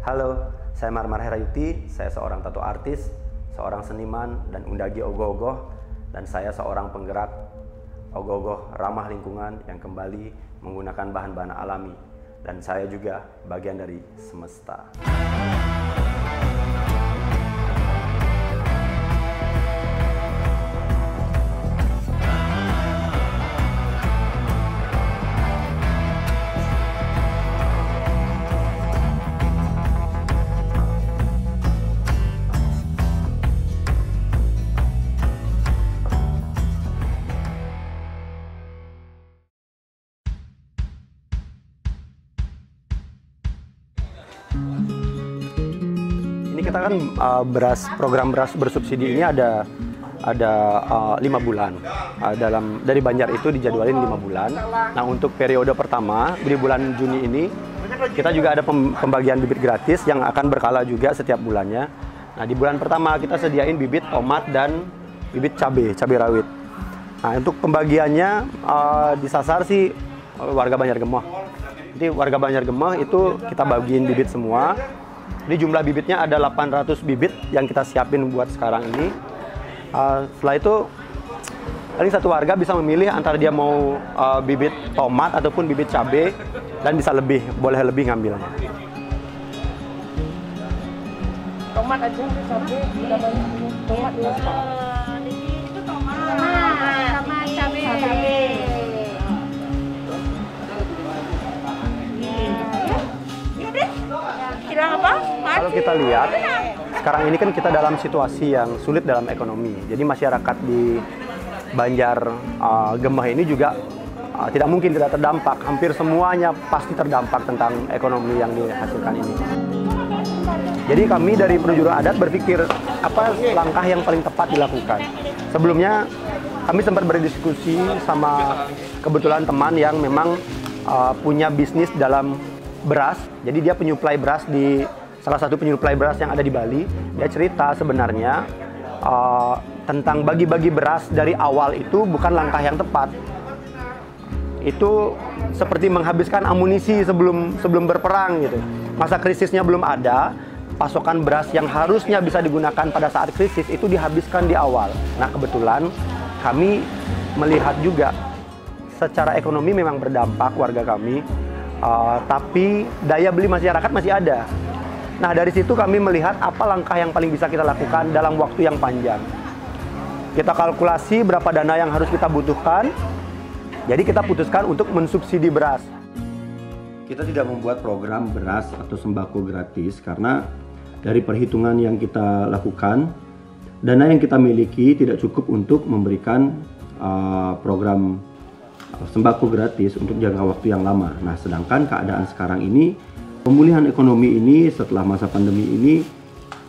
Halo, saya Marmar Herayuti, saya seorang tato artis, seorang seniman dan undagi ogoh-ogoh, dan saya seorang penggerak ogoh-ogoh ramah lingkungan yang kembali menggunakan bahan-bahan alami, dan saya juga bagian dari semesta. Ini kita kan program beras bersubsidi ini ada 5 bulan. Dari Banjar itu dijadwalin 5 bulan. Nah, untuk periode pertama di bulan Juni ini kita juga ada pembagian bibit gratis yang akan berkala juga setiap bulannya. Nah, di bulan pertama kita sediain bibit tomat dan bibit cabai rawit. Nah, untuk pembagiannya disasar sih warga Banjargemah. Jadi warga Banjargemah itu kita bagiin bibit semua. Ini jumlah bibitnya ada 800 bibit yang kita siapin buat sekarang ini. Setelah itu, paling satu warga bisa memilih antara dia mau bibit tomat ataupun bibit cabai, dan bisa boleh lebih ngambilnya. Tomat aja, cabai udah banyak. Tomat ya. Itu tomat sama cabai. Hilang apa? Kalau kita lihat, sekarang ini kan kita dalam situasi yang sulit dalam ekonomi. Jadi masyarakat di Banjargemah ini juga tidak mungkin tidak terdampak. Hampir semuanya pasti terdampak tentang ekonomi yang dihasilkan ini. Jadi kami dari Penjuru Adat berpikir apa langkah yang paling tepat dilakukan. Sebelumnya kami sempat berdiskusi sama kebetulan teman yang memang punya bisnis dalam beras. Jadi dia penyuplai beras di salah satu penyuplai beras yang ada di Bali. Dia cerita sebenarnya tentang bagi-bagi beras dari awal itu bukan langkah yang tepat. Itu seperti menghabiskan amunisi sebelum berperang gitu. Masa krisisnya belum ada, pasokan beras yang harusnya bisa digunakan pada saat krisis itu dihabiskan di awal. Nah, kebetulan kami melihat juga secara ekonomi memang berdampak warga kami. Tapi daya beli masyarakat masih ada. Nah, dari situ kami melihat apa langkah yang paling bisa kita lakukan dalam waktu yang panjang. Kita kalkulasi berapa dana yang harus kita butuhkan. Jadi kita putuskan untuk mensubsidi beras. Kita tidak membuat program beras atau sembako gratis karena dari perhitungan yang kita lakukan, dana yang kita miliki tidak cukup untuk memberikan program sembako gratis untuk jangka waktu yang lama. Nah, sedangkan keadaan sekarang ini, pemulihan ekonomi ini setelah masa pandemi ini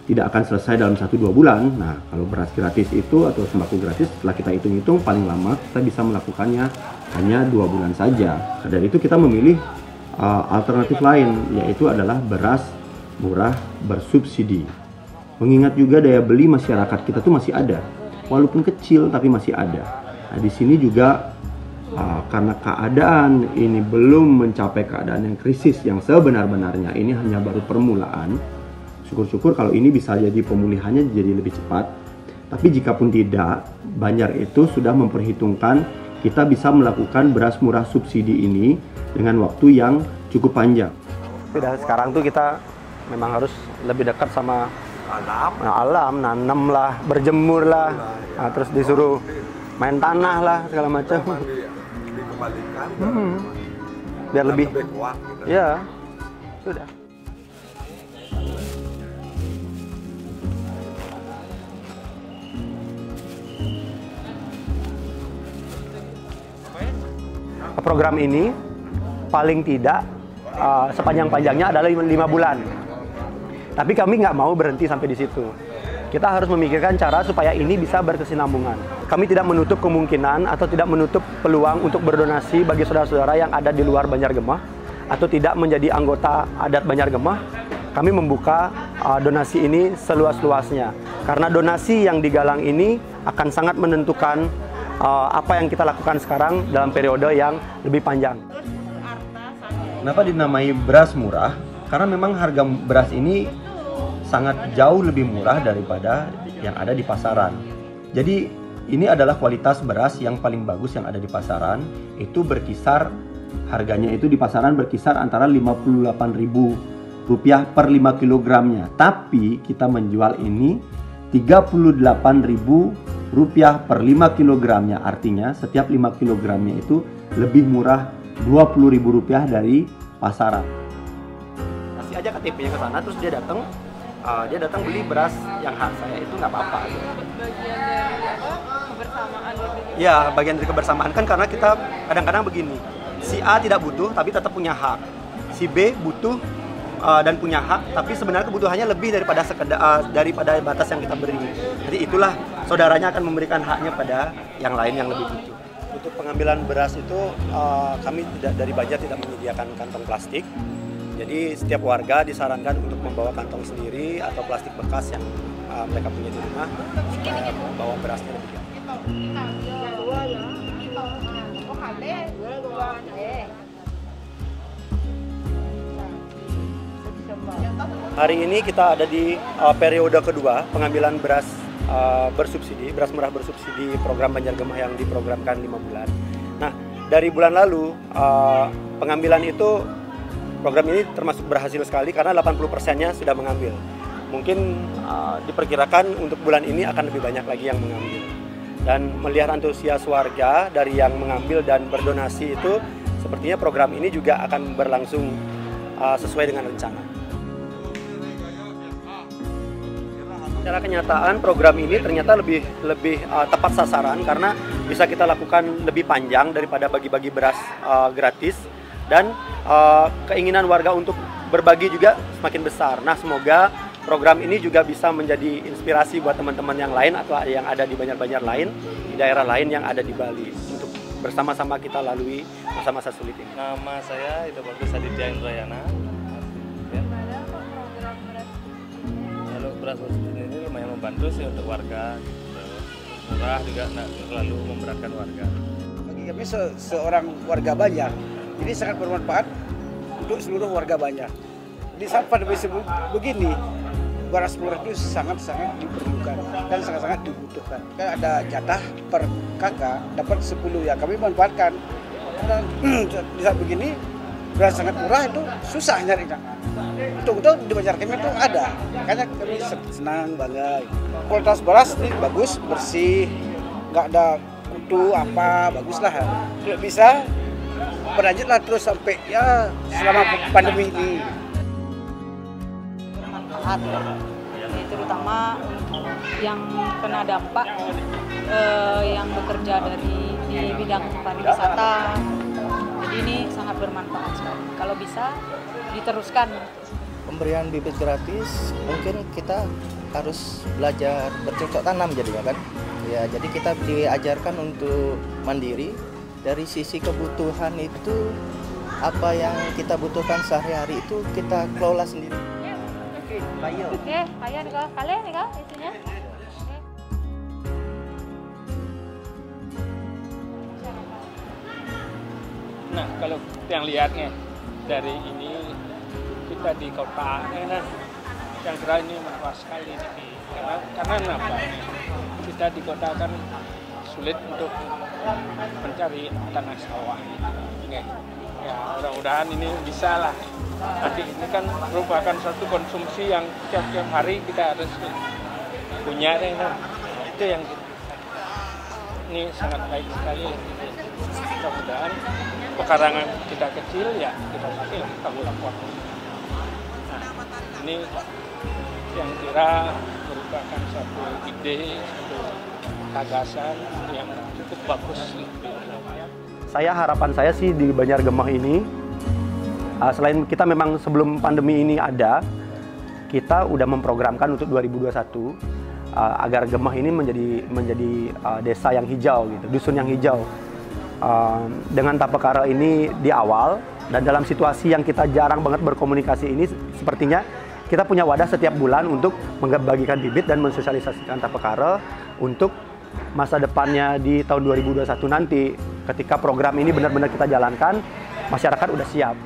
tidak akan selesai dalam 1-2 bulan. Nah, kalau beras gratis itu atau sembako gratis, setelah kita hitung-hitung paling lama kita bisa melakukannya hanya 2 bulan saja. Dari itu kita memilih alternatif lain, yaitu adalah beras murah bersubsidi. Mengingat juga daya beli masyarakat kita tuh masih ada, walaupun kecil tapi masih ada. Nah, di sini juga karena keadaan ini belum mencapai keadaan yang krisis yang sebenar-benarnya, ini hanya baru permulaan. Syukur-syukur kalau ini bisa jadi pemulihannya jadi lebih cepat. Tapi jikapun tidak, Banjar itu sudah memperhitungkan kita bisa melakukan beras murah subsidi ini dengan waktu yang cukup panjang. Sudah sekarang tuh kita memang harus lebih dekat sama alam, nanam lah, berjemur lah, nah, terus disuruh main tanah lah segala macam. Biar lebih kuat gitu. Ya, sudah. Program ini paling tidak sepanjang-panjangnya adalah 5 bulan. Tapi kami nggak mau berhenti sampai di situ. Kita harus memikirkan cara supaya ini bisa berkesinambungan. Kami tidak menutup kemungkinan atau tidak menutup peluang untuk berdonasi bagi saudara-saudara yang ada di luar Banjargemah atau tidak menjadi anggota adat Banjargemah. Kami membuka donasi ini seluas-luasnya. Karena donasi yang digalang ini akan sangat menentukan apa yang kita lakukan sekarang dalam periode yang lebih panjang. Kenapa dinamai beras murah? Karena memang harga beras ini sangat jauh lebih murah daripada yang ada di pasaran. Jadi ini adalah kualitas beras yang paling bagus yang ada di pasaran. Itu berkisar, harganya itu di pasaran berkisar antara Rp58.000 per 5 kilogramnya. Tapi kita menjual ini Rp38.000 per 5 kilogramnya. Artinya setiap 5 kilogramnya itu lebih murah Rp20.000 dari pasaran. Kasih aja KTP-nya ke sana, terus dia datang beli beras yang hak saya, itu nggak apa-apa. Bagian dari apa? Kebersamaan gitu. Ya, bagian dari kebersamaan kan, karena kita kadang-kadang begini, si A tidak butuh tapi tetap punya hak, si B butuh dan punya hak, tapi sebenarnya kebutuhannya lebih daripada daripada batas yang kita beri. Jadi itulah saudaranya akan memberikan haknya pada yang lain yang lebih butuh. Untuk pengambilan beras itu kami dari Banjar tidak menyediakan kantong plastik. Jadi setiap warga disarankan untuk membawa kantong sendiri atau plastik bekas yang mereka punya di rumah supaya bawa berasnya lebih gampang. Hari ini kita ada di periode kedua pengambilan beras bersubsidi, beras murah bersubsidi program Banjar Gemah yang diprogramkan 5 bulan. Nah, dari bulan lalu pengambilan itu, program ini termasuk berhasil sekali karena 80%-nya sudah mengambil. Mungkin diperkirakan untuk bulan ini akan lebih banyak lagi yang mengambil. Dan melihat antusias warga dari yang mengambil dan berdonasi itu, sepertinya program ini juga akan berlangsung sesuai dengan rencana. Secara kenyataan program ini ternyata lebih tepat sasaran karena bisa kita lakukan lebih panjang daripada bagi-bagi beras gratis. Dan keinginan warga untuk berbagi juga semakin besar. Nah, semoga program ini juga bisa menjadi inspirasi buat teman-teman yang lain atau yang ada di Banjar-Banjar lain, di daerah lain yang ada di Bali, untuk bersama-sama kita lalui masa-masa sulit ini. Nama saya itu Bagus Aditya Indrayana. Ya. Kalau beras bersubsidi ini lumayan membantu sih untuk warga. Murah juga, nggak terlalu memberatkan warga. Bagi kami seorang warga Banjar, ini sangat bermanfaat untuk seluruh warga Banjar. Di saat pandemi begini, beras murah itu sangat-sangat diperlukan dan sangat-sangat dibutuhkan. Kan ada jatah per kakak dapat 10, ya kami manfaatkan. Dan di saat begini, beras sangat murah itu susah nyarinya. Untuk itu di Banjar kami itu ada, makanya kami senang, bangga. Kualitas beras ini bagus, bersih, nggak ada kutu apa, baguslah. Kalau bisa berlanjutlah terus sampai ya selama pandemi ini. Bermanfaat, terutama untuk yang kena dampak yang bekerja di bidang pariwisata. Jadi ini sangat bermanfaat sekali. Kalau bisa diteruskan. Pemberian bibit gratis, mungkin kita harus belajar bercocok tanam jadinya kan. Ya, jadi kita diajarkan untuk mandiri. Dari sisi kebutuhan itu, apa yang kita butuhkan sehari-hari itu kita kelola sendiri. Oke, payah nih kak, kalian nih kak isinya. Nah, kalau yang lihatnya dari ini kita di kota, yang kira ini mewah sekali karena kenapa? Kita di kota kan sulit untuk mencari tanah sawah. Ya, mudah-mudahan ini bisa lah. Nanti ini kan merupakan satu konsumsi yang tiap-tiap hari kita harus punya. Itu yang ini sangat baik sekali. Mudah-mudahan pekarangan kita kecil ya kita pakai kita lakukan. Nah, ini yang kira merupakan satu ide, satu gagasan yang cukup bagus. Harapan saya sih di Banjar Gemah ini, selain kita memang sebelum pandemi ini ada, kita udah memprogramkan untuk 2021 agar Gemah ini menjadi desa yang hijau gitu, dusun yang hijau. Dengan Tapekara ini di awal dan dalam situasi yang kita jarang banget berkomunikasi ini, sepertinya kita punya wadah setiap bulan untuk membagikan bibit dan mensosialisasikan Tapekara untuk masa depannya di tahun 2021 nanti. Ketika program ini benar-benar kita jalankan, masyarakat udah siap.